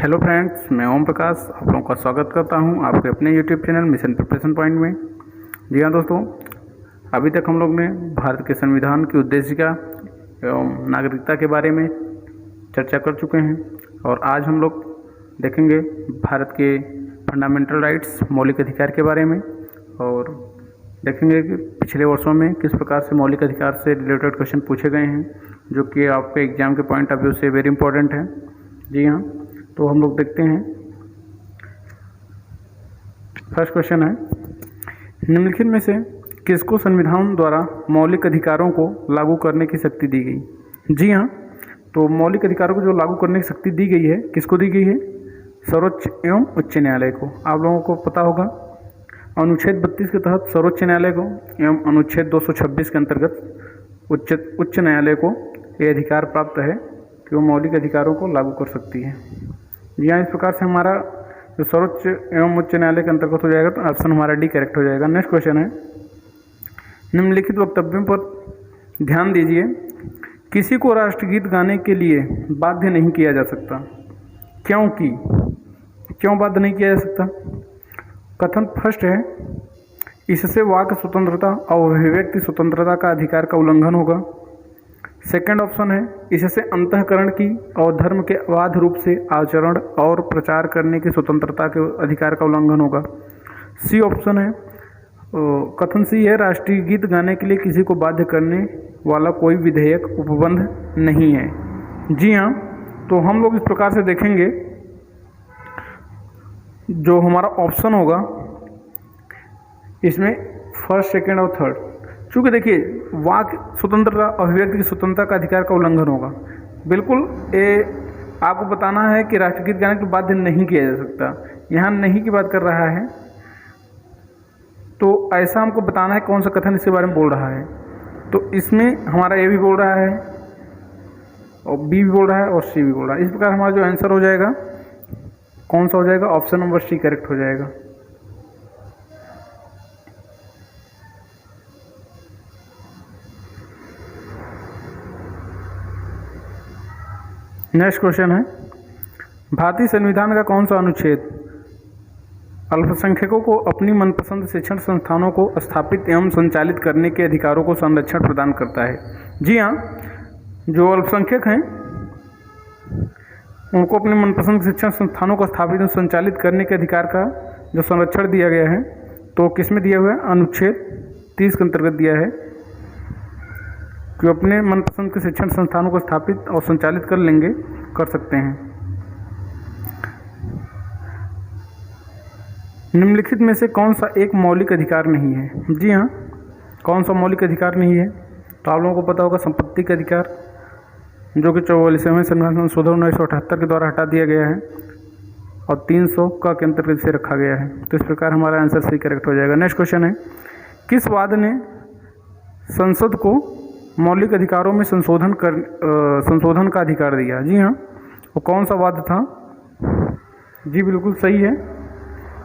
Hello friends, मैं ओम प्रकाश आप लोगों का स्वागत करता हूं आपके अपने YouTube channel mission preparation point में। जी हाँ दोस्तों, अभी तक हम लोग ने भारत के संविधान की उद्देशिका एवं नागरिकता के बारे में चर्चा कर चुके हैं और आज हम लोग देखेंगे भारत के फंडामेंटल राइट्स मौलिक अधिकार के बारे में और देखेंगे कि पिछले वर्षों में किस प्रकार से मौलिक अधिकार से रिलेटेड क्वेश्चन पूछे गए हैं जो कि आपके एग्जाम के पॉइंट ऑफ व्यू से वेरी इंपॉर्टेंट है। जी हाँ, तो हम लोग देखते हैं। फर्स्ट क्वेश्चन है, निम्नलिखित में से किसको संविधान द्वारा मौलिक अधिकारों को लागू करने की शक्ति दी गई? जी हाँ, तो मौलिक अधिकारों को जो लागू करने की शक्ति दी गई है किसको दी गई है? सर्वोच्च एवं उच्च न्यायालय को। आप लोगों को पता होगा अनुच्छेद 32 के तहत सर्वोच्च न्यायालय को एवं अनुच्छेद 226 के अंतर्गत उच्च न्यायालय को ये अधिकार प्राप्त है कि वो मौलिक अधिकारों को लागू कर सकती है। यहाँ इस प्रकार से हमारा जो सर्वोच्च एवं उच्च न्यायालय के अंतर्गत हो जाएगा तो ऑप्शन हमारा डी करेक्ट हो जाएगा। नेक्स्ट क्वेश्चन है, निम्नलिखित वक्तव्यों पर ध्यान दीजिए। किसी को राष्ट्रगीत गाने के लिए बाध्य नहीं किया जा सकता। क्यों बाध्य नहीं किया जा सकता? कथन फर्स्ट है, इससे वाक स्वतंत्रता और अभिव्यक्ति स्वतंत्रता का अधिकार का उल्लंघन होगा। सेकंड ऑप्शन है, इससे अंतःकरण की और धर्म के अबाध रूप से आचरण और प्रचार करने की स्वतंत्रता के अधिकार का उल्लंघन होगा। सी ऑप्शन है, कथन सी है, राष्ट्रीय गीत गाने के लिए किसी को बाध्य करने वाला कोई विधेयक उपबंध नहीं है। जी हाँ, तो हम लोग इस प्रकार से देखेंगे जो हमारा ऑप्शन होगा इसमें फर्स्ट, सेकंड और थर्ड। चूँकि देखिए वाक स्वतंत्रता अभिव्यक्ति की स्वतंत्रता का अधिकार का उल्लंघन होगा, बिल्कुल ये आपको बताना है कि राष्ट्रगीत गाने के बाध्य नहीं किया जा सकता। यहाँ नहीं की बात कर रहा है तो ऐसा हमको बताना है कौन सा कथन इसके बारे में बोल रहा है। तो इसमें हमारा ए भी बोल रहा है और बी भी बोल रहा है और सी भी बोल रहा है। इस प्रकार हमारा जो आंसर हो जाएगा कौन सा हो जाएगा? ऑप्शन नंबर सी करेक्ट हो जाएगा। नेक्स्ट क्वेश्चन है, भारतीय संविधान का कौन सा अनुच्छेद अल्पसंख्यकों को अपनी मनपसंद शिक्षण संस्थानों को स्थापित एवं संचालित करने के अधिकारों को संरक्षण प्रदान करता है? जी हाँ, जो अल्पसंख्यक हैं उनको अपने मनपसंद शिक्षण संस्थानों को स्थापित एवं संचालित करने के अधिकार का जो संरक्षण दिया गया है तो किस में दिया हुआ है? अनुच्छेद 30 के अंतर्गत दिया है कि अपने मनपसंद के शिक्षण संस्थानों को स्थापित और संचालित कर सकते हैं। निम्नलिखित में से कौन सा एक मौलिक अधिकार नहीं है? जी हाँ, कौन सा मौलिक अधिकार नहीं है? तो आप लोगों को पता होगा संपत्ति का अधिकार जो कि 44वें संविधान संशोधन 1978 के द्वारा हटा दिया गया है और 300 का के अंतर्गत से रखा गया है। तो इस प्रकार हमारा आंसर सही करेक्ट हो जाएगा। नेक्स्ट क्वेश्चन है, किस वाद ने संसद को मौलिक अधिकारों में संशोधन का अधिकार दिया? जी हाँ, वो कौन सा वाद था? जी बिल्कुल सही है,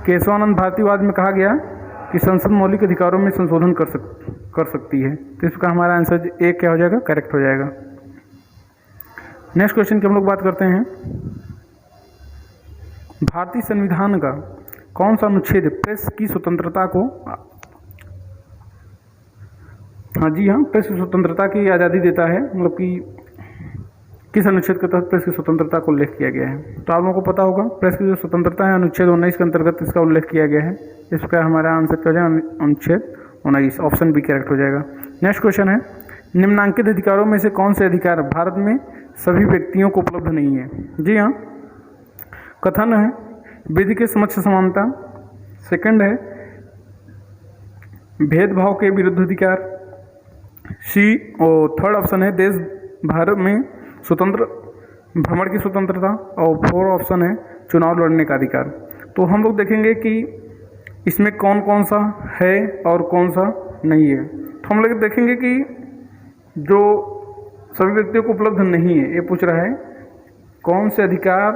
केशवानंद भारतीवाद में कहा गया कि संसद मौलिक अधिकारों में संशोधन कर सकती है। तो इसका हमारा आंसर ए क्या हो जाएगा? करेक्ट हो जाएगा। नेक्स्ट क्वेश्चन की हम लोग बात करते हैं, भारतीय संविधान का कौन सा अनुच्छेद प्रेस की स्वतंत्रता को जी हाँ, प्रेस की स्वतंत्रता की आज़ादी देता है, मतलब कि किस अनुच्छेद के तहत प्रेस की स्वतंत्रता को उल्लेख किया गया है? तो आप लोगों को पता होगा प्रेस की जो स्वतंत्रता है अनुच्छेद 19 के अंतर्गत इसका उल्लेख किया गया है। इस प्रकार हमारा आंसर क्या हो जाएगा? अनुच्छेद 19, ऑप्शन बी करेक्ट हो जाएगा। नेक्स्ट क्वेश्चन है, निम्नांकित अधिकारों में से कौन से अधिकार भारत में सभी व्यक्तियों को उपलब्ध नहीं है? जी हाँ, कथन है विधि के समक्ष समानता, सेकंड है भेदभाव के विरुद्ध अधिकार, सी और थर्ड ऑप्शन है देश भर में स्वतंत्र भ्रमण की स्वतंत्रता और फोर्थ ऑप्शन है चुनाव लड़ने का अधिकार। तो हम लोग देखेंगे कि इसमें कौन कौन सा है और कौन सा नहीं है। तो हम लोग देखेंगे कि जो सभी व्यक्तियों को उपलब्ध नहीं है, ये पूछ रहा है कौन से अधिकार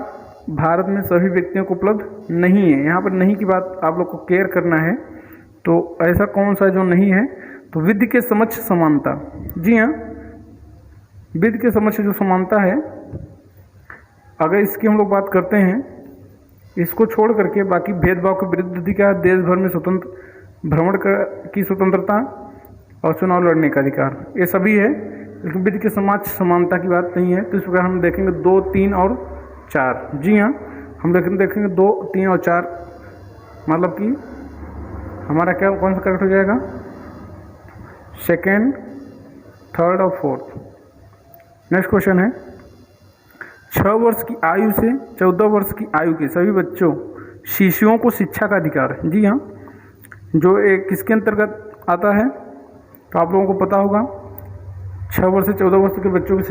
भारत में सभी व्यक्तियों को उपलब्ध नहीं है। यहाँ पर नहीं की बात आप लोग को केयर करना है। तो ऐसा कौन सा जो नहीं है? तो विधि के समक्ष समानता। जी हाँ, विधि के समक्ष जो समानता है अगर इसकी हम लोग बात करते हैं, इसको छोड़ करके बाकी भेदभाव के विरुद्ध अधिकार, देश भर में स्वतंत्र भ्रमण की स्वतंत्रता और चुनाव लड़ने का अधिकार, ये सभी है। लेकिन विधि के समाज समानता की बात नहीं है। तो इस प्रकार हम देखेंगे 2, 3 और 4। जी हाँ, हम देखेंगे 2, 3 और 4, मतलब कि हमारा क्या कौन सा करेक्ट हो जाएगा? सेकेंड, थर्ड और फोर्थ। नेक्स्ट क्वेश्चन है, 6 वर्ष की आयु से 14 वर्ष की आयु के सभी बच्चों शिशुओं को शिक्षा का अधिकार है। जी हाँ, जो एक किसके अंतर्गत आता है? तो आप लोगों को पता होगा, 6 वर्ष से 14 वर्ष के बच्चों के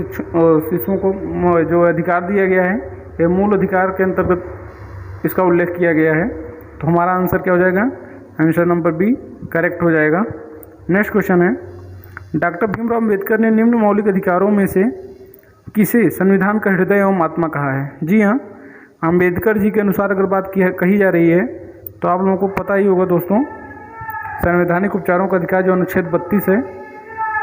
शिशुओं को जो अधिकार दिया गया है, ये मूल अधिकार के अंतर्गत इसका उल्लेख किया गया है। तो हमारा आंसर क्या हो जाएगा? आंसर नंबर बी करेक्ट हो जाएगा। नेक्स्ट क्वेश्चन है, डॉक्टर भीमराव अम्बेडकर ने निम्न मौलिक अधिकारों में से किसे संविधान का हृदय एवं आत्मा कहा है? जी हाँ, अम्बेडकर जी के अनुसार अगर बात कही जा रही है तो आप लोगों को पता ही होगा दोस्तों, संवैधानिक उपचारों का अधिकार जो अनुच्छेद 32 है,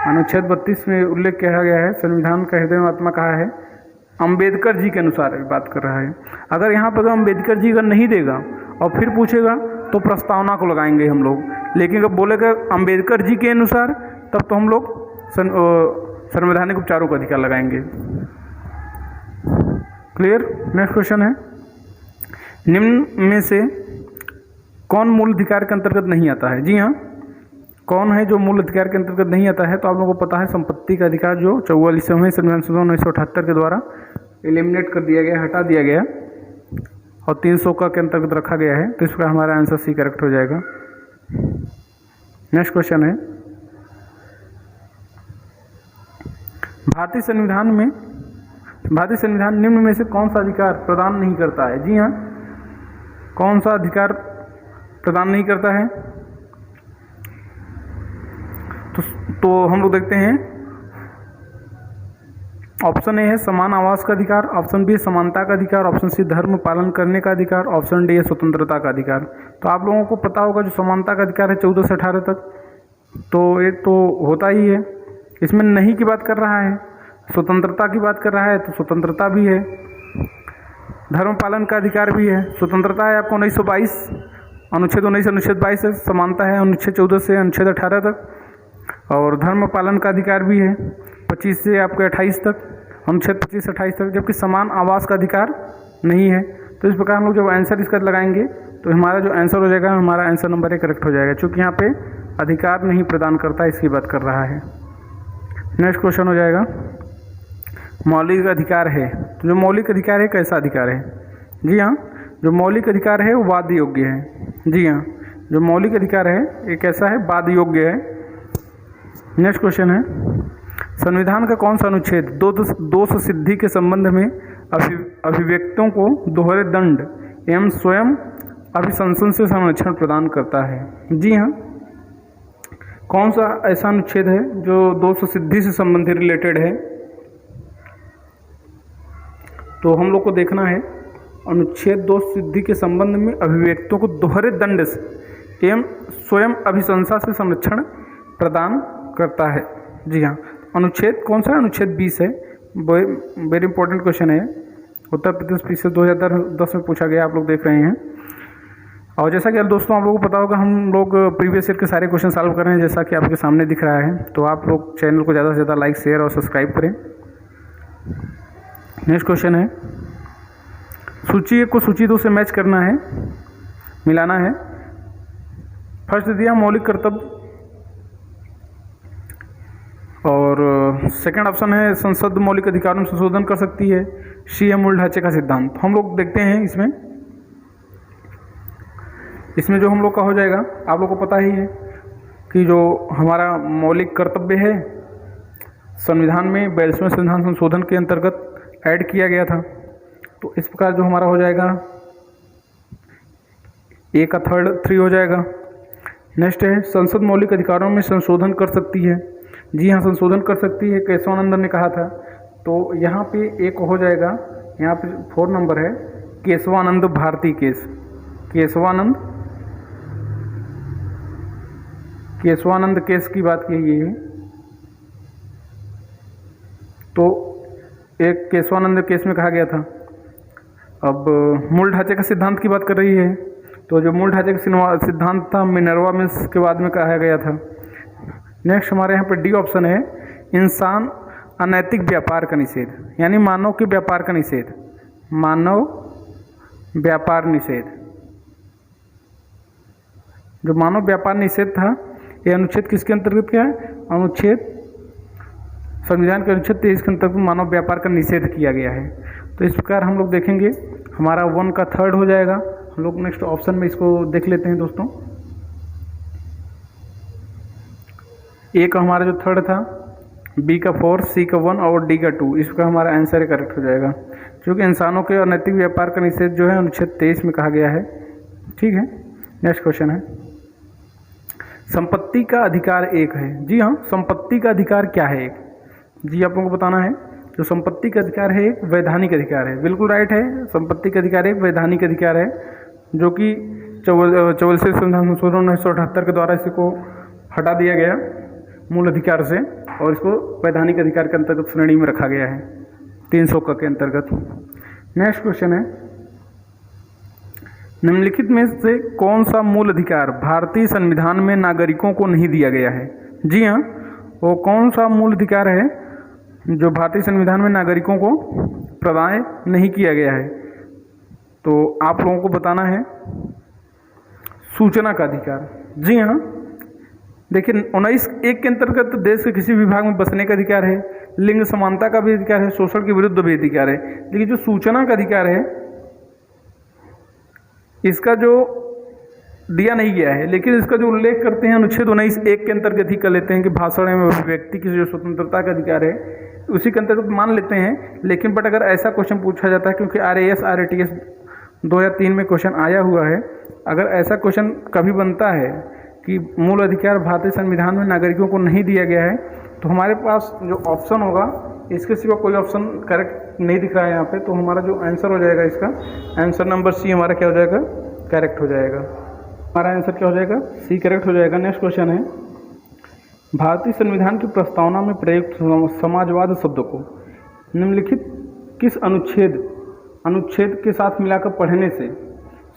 अनुच्छेद 32 में उल्लेख किया गया है, संविधान का हृदय एवं आत्मा कहा है, अम्बेडकर जी के अनुसार बात कर रहा है। अगर यहाँ पर अम्बेडकर जी अगर नहीं देगा और फिर पूछेगा तो प्रस्तावना को लगाएंगे हम लोग, लेकिन अगर बोलेगा अम्बेडकर जी के अनुसार तब तो हम लोग संवैधानिक उपचारों का अधिकार लगाएंगे। क्लियर? नेक्स्ट क्वेश्चन है, निम्न में से कौन मूल अधिकार के अंतर्गत नहीं आता है? जी हाँ, कौन है जो मूल अधिकार के अंतर्गत नहीं आता है? तो आप लोगों को पता है संपत्ति का अधिकार जो 44वें संविधान संशोधन 1978 के द्वारा एलिमिनेट कर दिया गया, हटा दिया गया और 300 का के अंतर्गत रखा गया है। तो इस पर हमारा आंसर सी करेक्ट हो जाएगा। नेक्स्ट क्वेश्चन है, भारतीय संविधान निम्न में से कौन सा अधिकार प्रदान नहीं करता है? जी हाँ, कौन सा अधिकार प्रदान नहीं करता है? तो हम लोग देखते हैं, ऑप्शन ए है समान आवास का अधिकार, ऑप्शन बी है समानता का अधिकार, ऑप्शन सी धर्म पालन करने का अधिकार, ऑप्शन डी है स्वतंत्रता का अधिकार। तो आप लोगों को पता होगा जो समानता का अधिकार है 14 से 18 तक, तो एक तो होता ही है, इसमें नहीं की बात कर रहा है, स्वतंत्रता की बात कर रहा है तो स्वतंत्रता भी है, धर्म पालन का अधिकार भी है, स्वतंत्रता है आपको 1922 अनुच्छेद 19 अनुच्छेद 22 से, समानता है अनुच्छेद 14 से अनुच्छेद 18 तक, और धर्म पालन का अधिकार भी है 25 से आपके 28 तक, अनुच्छेद 25 से 28 तक, जबकि समान आवास का अधिकार नहीं है। तो इस प्रकार हम लोग जब आंसर इसका लगाएंगे तो हमारा जो आंसर हो जाएगा, हमारा आंसर नंबर ए करेक्ट हो जाएगा, क्योंकि यहाँ पे अधिकार नहीं प्रदान करता, इसकी बात कर रहा है। नेक्स्ट क्वेश्चन हो जाएगा, मौलिक अधिकार है, तो जो मौलिक अधिकार है कैसा अधिकार है? जी हाँ, जो मौलिक अधिकार है वो वाद योग्य है। जी हाँ, जो मौलिक अधिकार है ये कैसा है? वाद योग्य है। नेक्स्ट क्वेश्चन है, संविधान का कौन सा अनुच्छेद दोष सिद्धि के संबंध में अभिव्यक्तियों को दोहरे दंड एवं स्वयं अभिशंसन से संरक्षण प्रदान करता है? जी हाँ, कौन सा ऐसा अनुच्छेद है जो दोष सिद्धि से संबंधित रिलेटेड है? तो हम लोग को देखना है, अनुच्छेद दोष सिद्धि के संबंध में अभिव्यक्तियों को दोहरे दंड से एवं स्वयं अभिशंसा से संरक्षण प्रदान करता है। जी हाँ, अनुच्छेद कौन सा है? अनुच्छेद 20 है। वेरी इंपॉर्टेंट क्वेश्चन है, उत्तर प्रदेश पीछे 2010 में पूछा गया, आप लोग देख रहे हैं। और जैसा कि दोस्तों आप लोगों को पता होगा, हम लोग प्रीवियस ईयर के सारे क्वेश्चन सॉल्व कर रहे हैं, जैसा कि आपके सामने दिख रहा है। तो आप लोग चैनल को ज़्यादा से ज़्यादा लाइक, शेयर और सब्सक्राइब करें। नेक्स्ट क्वेश्चन है, सूची 1 को सूची 2 से मैच करना है, मिलाना है। फर्स्ट दिया मौलिक कर्तव्य, और सेकंड ऑप्शन है संसद मौलिक अधिकारों में संशोधन कर सकती है, सी है मूल ढांचे का सिद्धांत। हम लोग देखते हैं इसमें जो हम लोग का हो जाएगा, आप लोग को पता ही है कि जो हमारा मौलिक कर्तव्य है संविधान में 42वें संविधान संशोधन के अंतर्गत ऐड किया गया था। तो इस प्रकार जो हमारा हो जाएगा, ए का थर्ड 3 हो जाएगा। नेक्स्ट है संसद मौलिक अधिकारों में संशोधन कर सकती है। जी हाँ, संशोधन कर सकती है, केशवानंद ने कहा था। तो यहाँ पे एक हो जाएगा, यहाँ पे 4 नंबर है, केशवानंद भारती केस। केशवानंद केस की बात की गई है। तो एक केशवानंद केस में कहा गया था अब मूल ढांचे का सिद्धांत की बात कर रही है, तो जो मूल ढांचे का सिद्धांत था मिनर्वा मिल्स के बाद में कहा गया था। नेक्स्ट हमारे यहाँ पे डी ऑप्शन है, इंसान अनैतिक व्यापार का निषेध, यानी मानव के व्यापार का निषेध, मानव व्यापार निषेध। जो मानव व्यापार निषेध था ये अनुच्छेद किसके अंतर्गत क्या है? अनुच्छेद संविधान के अनुच्छेद 23 के अंतर्गत मानव व्यापार का निषेध किया गया है। तो इस प्रकार हम लोग देखेंगे, हमारा 1 का 3rd हो जाएगा। हम लोग नेक्स्ट ऑप्शन में इसको देख लेते हैं दोस्तों। ए का हमारा जो 3rd था, बी का 4, सी का 1 और डी का 2, इसका हमारा आंसर करेक्ट हो जाएगा, क्योंकि इंसानों के अनैतिक व्यापार का निषेध जो है अनुच्छेद 23 में कहा गया है। ठीक है, नेक्स्ट क्वेश्चन है, संपत्ति का अधिकार एक है। जी हाँ, संपत्ति का अधिकार क्या है एक? जी आप लोगों को बताना है। जो संपत्ति का अधिकार है एक वैधानिक अधिकार है, बिल्कुल राइट है। संपत्ति का अधिकार एक वैधानिक अधिकार है, जो कि 44वें संविधान संशोधन 1978 के द्वारा इसको हटा दिया गया मूल अधिकार से, और इसको वैधानिक अधिकार के अंतर्गत श्रेणी में रखा गया है 300 के अंतर्गत। नेक्स्ट क्वेश्चन है, निम्नलिखित में से कौन सा मूल अधिकार भारतीय संविधान में नागरिकों को नहीं दिया गया है? जी हाँ, वो कौन सा मूल अधिकार है जो भारतीय संविधान में नागरिकों को प्रदान नहीं किया गया है? तो आप लोगों को बताना है, सूचना का अधिकार। जी हाँ, देखिए 19(1) के अंतर्गत देश के किसी विभाग में बसने का अधिकार है, लिंग समानता का भी अधिकार है, शोषण के विरुद्ध भी अधिकार है। लेकिन जो सूचना का अधिकार है इसका जो दिया नहीं गया है, लेकिन इसका जो उल्लेख करते हैं अनुच्छेद 19(1) के अंतर्गत ही कर लेते हैं कि भाषण एवं अभिव्यक्ति की जो स्वतंत्रता का अधिकार है उसी के अंतर्गत मान लेते हैं। लेकिन बट अगर ऐसा क्वेश्चन पूछा जाता है, क्योंकि RAS RATS 2 या 3 में क्वेश्चन आया हुआ है, अगर ऐसा क्वेश्चन कभी बनता है कि मूल अधिकार भारतीय संविधान में नागरिकों को नहीं दिया गया है, तो हमारे पास जो ऑप्शन होगा इसके सिवा कोई ऑप्शन करेक्ट नहीं दिख रहा है यहाँ पे। तो हमारा जो आंसर हो जाएगा, इसका आंसर नंबर सी हमारा क्या हो जाएगा? करेक्ट हो जाएगा। हमारा आंसर क्या हो जाएगा? सी करेक्ट हो जाएगा। नेक्स्ट क्वेश्चन है, भारतीय संविधान की प्रस्तावना में प्रयुक्त समाजवाद शब्द को निम्नलिखित किस अनुच्छेद के साथ मिलाकर पढ़ने से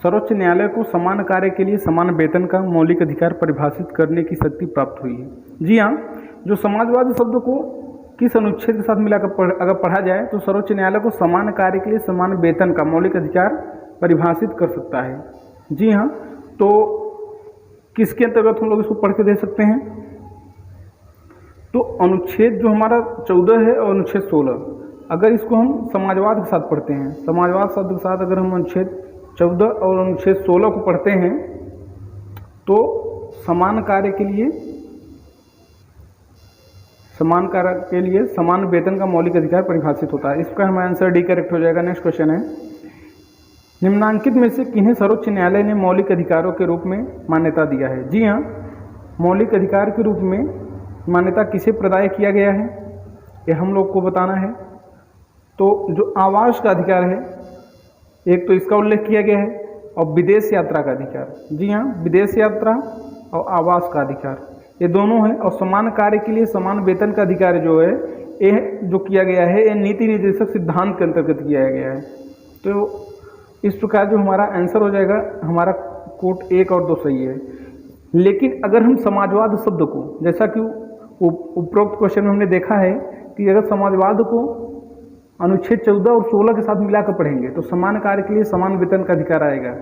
सर्वोच्च न्यायालय को समान कार्य के लिए समान वेतन का मौलिक अधिकार परिभाषित करने की शक्ति प्राप्त हुई है? जी हाँ, जो समाजवाद शब्द को किस अनुच्छेद के साथ मिलाकर अगर पढ़ा जाए तो सर्वोच्च न्यायालय को समान कार्य के लिए समान वेतन का मौलिक अधिकार परिभाषित कर सकता है। जी हाँ, तो किसके अंतर्गत हम लोग इसको पढ़ के दे सकते हैं? तो अनुच्छेद जो हमारा 14 है और अनुच्छेद 16, अगर इसको हम समाजवाद के साथ पढ़ते हैं, समाजवाद शब्द के साथ अगर हम अनुच्छेद 14 और अनुच्छेद 16 को पढ़ते हैं तो समान कार्य के लिए समान वेतन का मौलिक अधिकार परिभाषित होता है। इसका हमारा आंसर डी करेक्ट हो जाएगा। नेक्स्ट क्वेश्चन है, निम्नांकित में से किन्हें सर्वोच्च न्यायालय ने मौलिक अधिकारों के रूप में मान्यता दिया है? जी हाँ, मौलिक अधिकार के रूप में मान्यता किसे प्रदान किया गया है ये हम लोग को बताना है। तो जो आवास का अधिकार है एक तो इसका उल्लेख किया गया है, और विदेश यात्रा का अधिकार। जी हाँ, विदेश यात्रा और आवास का अधिकार ये दोनों हैं। और समान कार्य के लिए समान वेतन का अधिकार जो है ये जो किया गया है ये नीति निर्देशक सिद्धांत के अंतर्गत किया गया है। तो इस प्रकार जो हमारा आंसर हो जाएगा, हमारा कोट 1 और 2 सही है। लेकिन अगर हम समाजवाद शब्द को, जैसा कि उपरोक्त क्वेश्चन में हमने देखा है कि अगर समाजवाद को अनुच्छेद 14 और 16 के साथ मिलाकर पढ़ेंगे तो समान कार्य के लिए समान वेतन का अधिकार आएगा।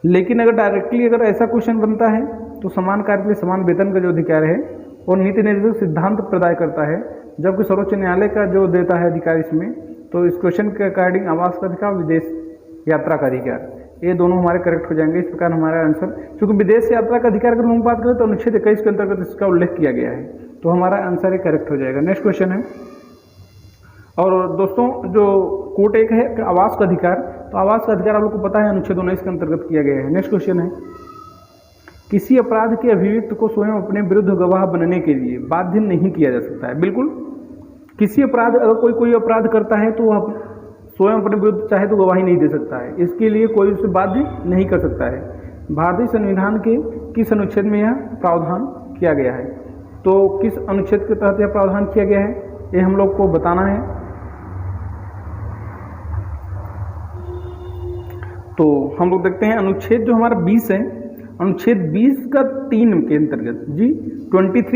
लेकिन अगर डायरेक्टली अगर ऐसा क्वेश्चन बनता है तो समान कार्य के लिए समान वेतन का जो अधिकार है वो नीति निर्देशक सिद्धांत प्रदान करता है, जबकि सर्वोच्च न्यायालय का जो देता है अधिकार इसमें, तो इस क्वेश्चन के अकॉर्डिंग आवास का अधिकार, विदेश यात्रा का अधिकार, ये दोनों हमारे करेक्ट हो जाएंगे। इस प्रकार हमारा आंसर, क्योंकि विदेश यात्रा का अधिकार अगर हम बात करें तो अनुच्छेद 21 के अंतर्गत इसका उल्लेख किया गया है, तो हमारा आंसर करेक्ट हो जाएगा। नेक्स्ट क्वेश्चन है, और दोस्तों जो कोट 1 है आवास का अधिकार, तो आवास का अधिकार आप लोग को पता है अनुच्छेद 19 के अंतर्गत किया गया है। नेक्स्ट क्वेश्चन है, किसी अपराध के अभियुक्त को स्वयं अपने विरुद्ध गवाह बनने के लिए बाध्य नहीं किया जा सकता है। बिल्कुल, किसी अपराध अगर कोई अपराध करता है तो वह स्वयं अपने विरुद्ध चाहे तो गवाही नहीं दे सकता है, इसके लिए कोई उसे बाध्य नहीं कर सकता है। भारतीय संविधान के किस अनुच्छेद में यह प्रावधान किया गया है? तो किस अनुच्छेद के तहत यह प्रावधान किया गया है ये हम लोग को बताना है। तो हम लोग देखते हैं अनुच्छेद जो हमारा 20 है, अनुच्छेद 20 का 3 के अंतर्गत जी 20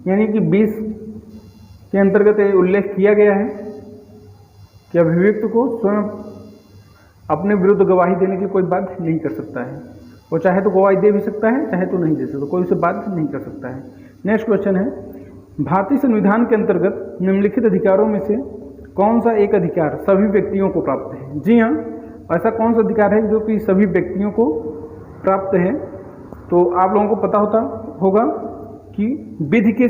यानी कि 20 के अंतर्गत उल्लेख किया गया है कि अभियुक्त को स्वयं अपने विरुद्ध गवाही देने की कोई बाध्य नहीं कर सकता है। वो चाहे तो गवाही दे भी सकता है, चाहे तो नहीं दे सकता, कोई उसे बाध्य नहीं कर सकता है। नेक्स्ट क्वेश्चन है, भारतीय संविधान के अंतर्गत निम्नलिखित अधिकारों में से कौन सा एक अधिकार सभी व्यक्तियों को प्राप्त है? जी हाँ, ऐसा कौन सा अधिकार है जो कि सभी व्यक्तियों को प्राप्त है? तो आप लोगों को पता होगा कि विधि के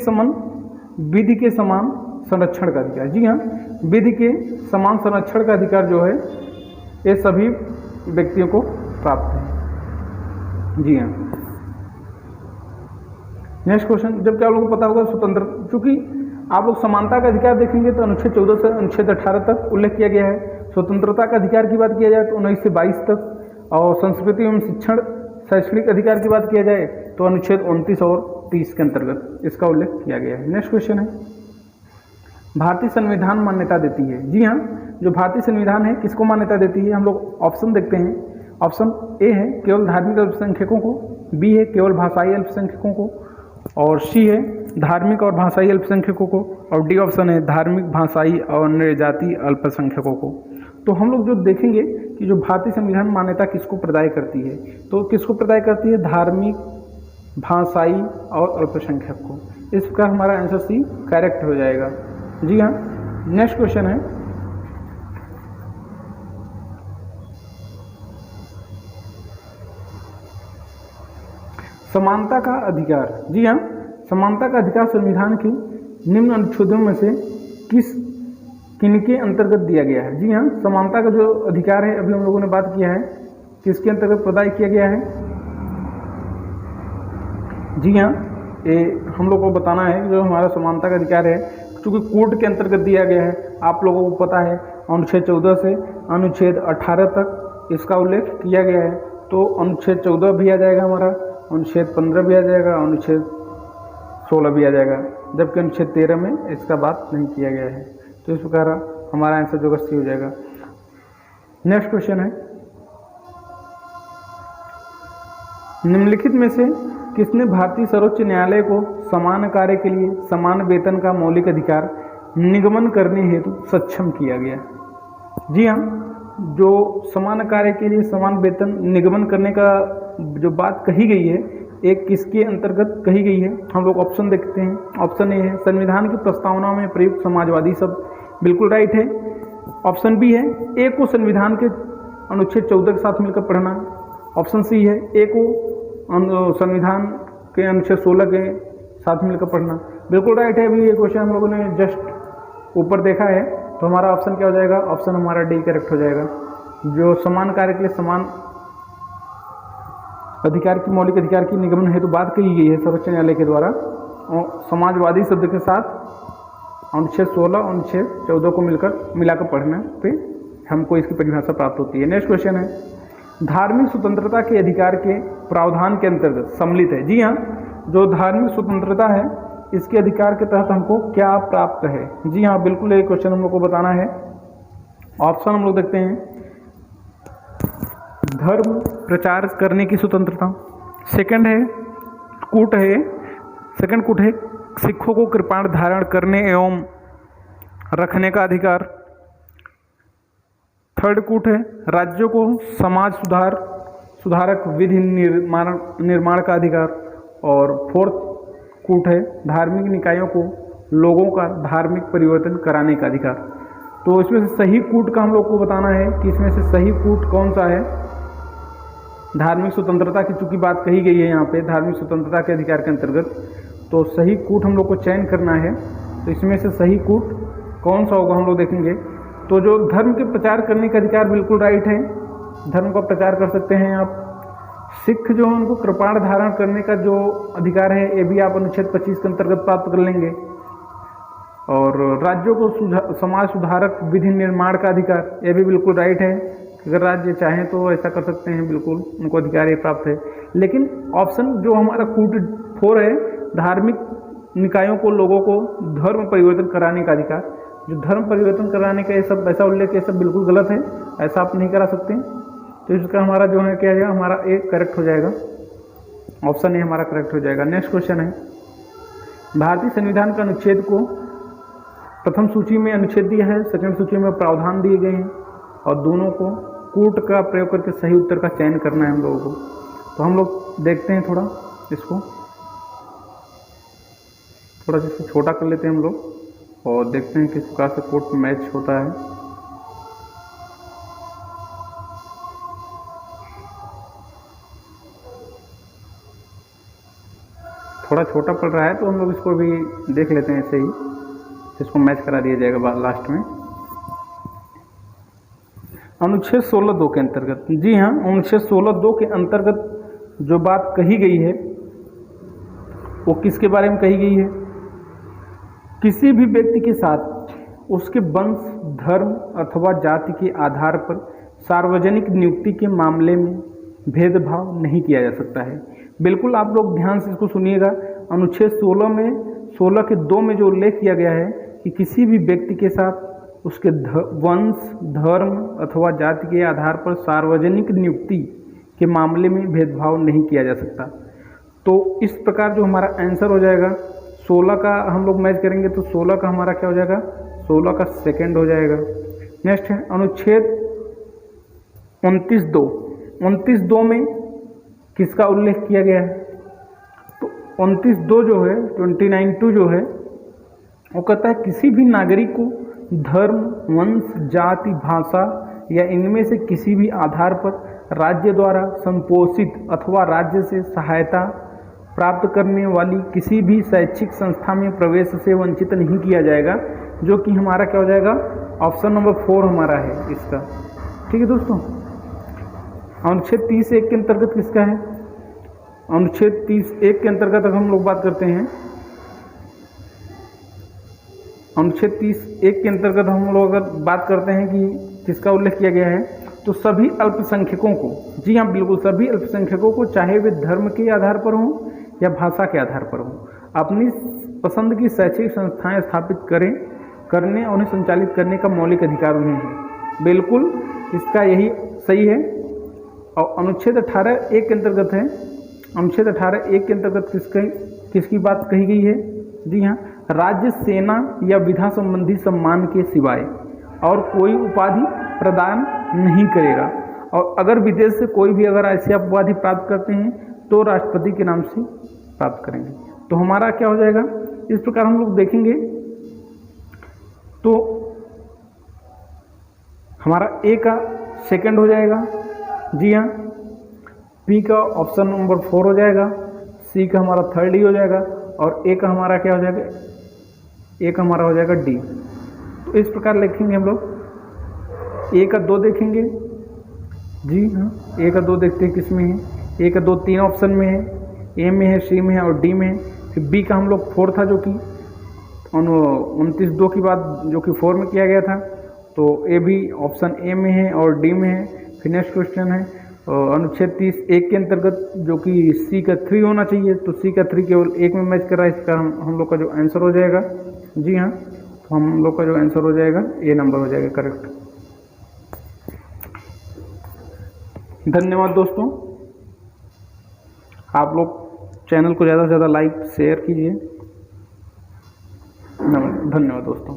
समान संरक्षण का अधिकार। जी हाँ, विधि के समान संरक्षण का अधिकार जो है ये सभी व्यक्तियों को प्राप्त है। जी हाँ। नेक्स्ट क्वेश्चन, जबकि आप लोगों को पता होगा स्वतंत्र, चूंकि आप लोग समानता का अधिकार देखेंगे तो अनुच्छेद 14 से अनुच्छेद 18 तक उल्लेख किया गया है। स्वतंत्रता का अधिकार की बात किया जाए तो 19 से 22 तक, और संस्कृति एवं शिक्षण शैक्षणिक अधिकार की बात किया जाए तो अनुच्छेद 29 और 30 के अंतर्गत इसका उल्लेख किया गया है। नेक्स्ट क्वेश्चन है, भारतीय संविधान मान्यता देती है। जी हाँ, जो भारतीय संविधान है किसको मान्यता देती है? हम लोग ऑप्शन देखते हैं। ऑप्शन ए है केवल धार्मिक अल्पसंख्यकों को, बी है केवल भाषाई अल्पसंख्यकों को, और सी है धार्मिक और भाषाई अल्पसंख्यकों को, और डी ऑप्शन है धार्मिक, भाषाई और अन्य जाति अल्पसंख्यकों को। तो हम लोग जो देखेंगे कि जो भारतीय संविधान मान्यता किसको प्रदान करती है, तो किसको प्रदान करती है? धार्मिक, भाषाई और अल्पसंख्यक को। इस प्रकार हमारा आंसर सी करेक्ट हो जाएगा। जी हाँ। नेक्स्ट क्वेश्चन है, समानता का अधिकार। जी हाँ, समानता का अधिकार संविधान के निम्न अनुच्छेदों में से किनके अंतर्गत दिया गया है? जी हाँ, समानता का जो अधिकार है अभी हम लोगों ने बात किया है, किसके अंतर्गत प्रदान किया गया है? जी हाँ, ये हम लोग को बताना है जो हमारा समानता का अधिकार है, चूँकि कोर्ट के अंतर्गत दिया गया है। आप लोगों को पता है अनुच्छेद 14 से अनुच्छेद 18 तक इसका उल्लेख किया गया है। तो अनुच्छेद 14 भी आ जाएगा हमारा, अनुच्छेद 15 भी आ जाएगा, अनुच्छेद 16 भी आ जाएगा, जबकि अनुच्छेद 13 में इसका बात नहीं किया गया है। तो इस प्रकार हमारा आंसर जो सी हो जाएगा। नेक्स्ट क्वेश्चन है, निम्नलिखित में से किसने भारतीय सर्वोच्च न्यायालय को समान कार्य के लिए समान वेतन का मौलिक अधिकार निगमन करने हेतु सक्षम किया गया? जी हाँ, जो समान कार्य के लिए समान वेतन निगमन करने का जो बात कही गई है, एक किसके अंतर्गत कही गई है? हम लोग ऑप्शन देखते हैं। ऑप्शन ए है संविधान की प्रस्तावना में प्रयुक्त समाजवादी शब्द, बिल्कुल राइट है। ऑप्शन बी है ए को संविधान के अनुच्छेद 14 के साथ मिलकर पढ़ना। ऑप्शन सी है ए को संविधान के अनुच्छेद 16 के साथ मिलकर पढ़ना, बिल्कुल राइट है। अभी ये क्वेश्चन हम लोगों ने जस्ट ऊपर देखा है, तो हमारा ऑप्शन क्या हो जाएगा? ऑप्शन हमारा डी करेक्ट हो जाएगा। जो समान कार्य के लिए समान अधिकार की मौलिक अधिकार की निगमन हेतु बात कही गई है सर्वोच्च न्यायालय के द्वारा, और समाजवादी शब्द के साथ अनुच्छेद 16 और अनुच्छेद 14 को मिलाकर पढ़ने पे हमको इसकी परिभाषा प्राप्त होती है। नेक्स्ट क्वेश्चन है, धार्मिक स्वतंत्रता के अधिकार के प्रावधान के अंतर्गत सम्मिलित है। जी हाँ, जो धार्मिक स्वतंत्रता है इसके अधिकार के तहत हमको क्या प्राप्त है? जी हाँ, बिल्कुल ये क्वेश्चन हम लोग को बताना है। ऑप्शन हम लोग देखते हैं, धर्म प्रचार करने की स्वतंत्रता, सेकंड कूट है सिखों को कृपाण धारण करने एवं रखने का अधिकार, थर्ड कूट है राज्यों को समाज सुधारक विधि निर्माण का अधिकार, और फोर्थ कूट है धार्मिक निकायों को लोगों का धार्मिक परिवर्तन कराने का अधिकार। तो इसमें से सही कूट का हम लोग को बताना है कि इसमें से सही कूट कौन सा है। धार्मिक स्वतंत्रता की चूंकि बात कही गई है यहाँ पे धार्मिक स्वतंत्रता के अधिकार के अंतर्गत, तो सही कूट हम लोग को चयन करना है। तो इसमें से सही कूट कौन सा होगा हम लोग देखेंगे। तो जो धर्म के प्रचार करने का अधिकार, बिल्कुल राइट है, धर्म का प्रचार कर सकते हैं आप। सिख जो है उनको कृपाण धारण करने का जो अधिकार है ये भी आप अनुच्छेद 25 के अंतर्गत प्राप्त कर लेंगे। और राज्यों को समाज सुधारक विधि निर्माण का अधिकार, ये भी बिल्कुल राइट है। अगर राज्य चाहें तो ऐसा कर सकते हैं, बिल्कुल उनको अधिकार ये प्राप्त है। लेकिन ऑप्शन जो हमारा कूट 4 है, धार्मिक निकायों को लोगों को धर्म परिवर्तन कराने का अधिकार, जो धर्म परिवर्तन कराने का ये सब ऐसा उल्लेख, ये सब बिल्कुल गलत है, ऐसा आप नहीं करा सकते। तो इसका हमारा जो है क्या है, हमारा ए करेक्ट हो जाएगा, ऑप्शन ए हमारा करेक्ट हो जाएगा। नेक्स्ट क्वेश्चन है, भारतीय संविधान का अनुच्छेद को प्रथम सूची में अनुच्छेद दिया है, सेकंड सूची में प्रावधान दिए गए हैं, और दोनों को कूट का प्रयोग करके सही उत्तर का चयन करना है हम लोगों को। तो हम लोग देखते हैं थोड़ा इसको छोटा कर लेते हैं हम लोग और देखते हैं किस प्रकार से कोट मैच होता है। थोड़ा छोटा पड़ रहा है तो हम लोग इसको भी देख लेते हैं ऐसे ही, इसको मैच करा दिया जाएगा लास्ट में। अनुच्छेद 16(2) के अंतर्गत, जी हाँ, अनुच्छेद 16(2) के अंतर्गत जो बात कही गई है वो किसके बारे में कही गई है? किसी भी व्यक्ति के साथ उसके वंश, धर्म अथवा जाति के आधार पर सार्वजनिक नियुक्ति के मामले में भेदभाव नहीं किया जा सकता है। बिल्कुल आप लोग ध्यान से इसको सुनिएगा। अनुच्छेद 16 के 2 में जो उल्लेख किया गया है कि किसी भी व्यक्ति के साथ उसके वंश, धर्म अथवा जाति के आधार पर सार्वजनिक नियुक्ति के मामले में भेदभाव नहीं किया जा सकता। तो इस प्रकार जो हमारा आंसर हो जाएगा 16 का हम लोग मैच करेंगे तो 16 का हमारा क्या हो जाएगा? 16 का सेकंड हो जाएगा। नेक्स्ट है अनुच्छेद 29(2) में किसका उल्लेख किया गया है? तो 29(2) जो है 29(2) जो है वो कहता है किसी भी नागरिक को धर्म, वंश, जाति, भाषा या इनमें से किसी भी आधार पर राज्य द्वारा संपोषित अथवा राज्य से सहायता प्राप्त करने वाली किसी भी शैक्षिक संस्था में प्रवेश से वंचित नहीं किया जाएगा, जो कि हमारा क्या हो जाएगा? ऑप्शन नंबर 4 हमारा है इसका। ठीक है दोस्तों, अनुच्छेद 30(1) के अंतर्गत किसका है? अनुच्छेद 30(1) के अंतर्गत अगर हम लोग बात करते हैं, अनुच्छेद 30(1) के अंतर्गत हम लोग अगर बात करते हैं कि किसका उल्लेख किया गया है, तो सभी अल्पसंख्यकों को, जी हाँ बिल्कुल, सभी अल्पसंख्यकों को चाहे वे धर्म के आधार पर हों या भाषा के आधार पर हों, अपनी पसंद की शैक्षिक संस्थाएं स्थापित करने और उन्हें संचालित करने का मौलिक अधिकार उन्हें है। बिल्कुल इसका यही सही है। और अनुच्छेद 18(1) के अंतर्गत है, अनुच्छेद 18(1) के अंतर्गत किसकी बात कही गई है? जी हाँ, राज्य, सेना या विधा संबंधी सम्मान के सिवाय और कोई उपाधि प्रदान नहीं करेगा, और अगर विदेश से कोई भी अगर ऐसी उपाधि प्राप्त करते हैं तो राष्ट्रपति के नाम से प्राप्त करेंगे। तो हमारा क्या हो जाएगा? इस प्रकार हम लोग देखेंगे तो हमारा ए का सेकंड हो जाएगा, जी हाँ, बी का ऑप्शन नंबर 4 हो जाएगा, सी का हमारा थर्ड ही हो जाएगा, और ए का हमारा क्या हो जाएगा? ए का हमारा हो जाएगा डी। तो इस प्रकार लिखेंगे हम लोग। ए का 2 देखेंगे, जी हाँ, ए का 2 देखते हैं किस में है। ए का 2 3 ऑप्शन में है, ए में है, सी में है और डी में है। फिर बी का हम लोग 4 था, जो कि 29(2) की बात जो कि 4 में किया गया था, तो ए भी ऑप्शन ए में है और डी में है। फिर नेक्स्ट क्वेश्चन है अनुच्छेद 30(1) के अंतर्गत जो कि सी का 3 होना चाहिए, तो सी का 3 केवल 1 में मैच कर रहा है। इसका हम लोग का जो आंसर हो जाएगा, जी हाँ, तो हम लोग का जो आंसर हो जाएगा ए नंबर हो जाएगा करेक्ट। धन्यवाद दोस्तों, आप लोग चैनल को ज़्यादा से ज़्यादा लाइक शेयर कीजिए। धन्यवाद दोस्तों।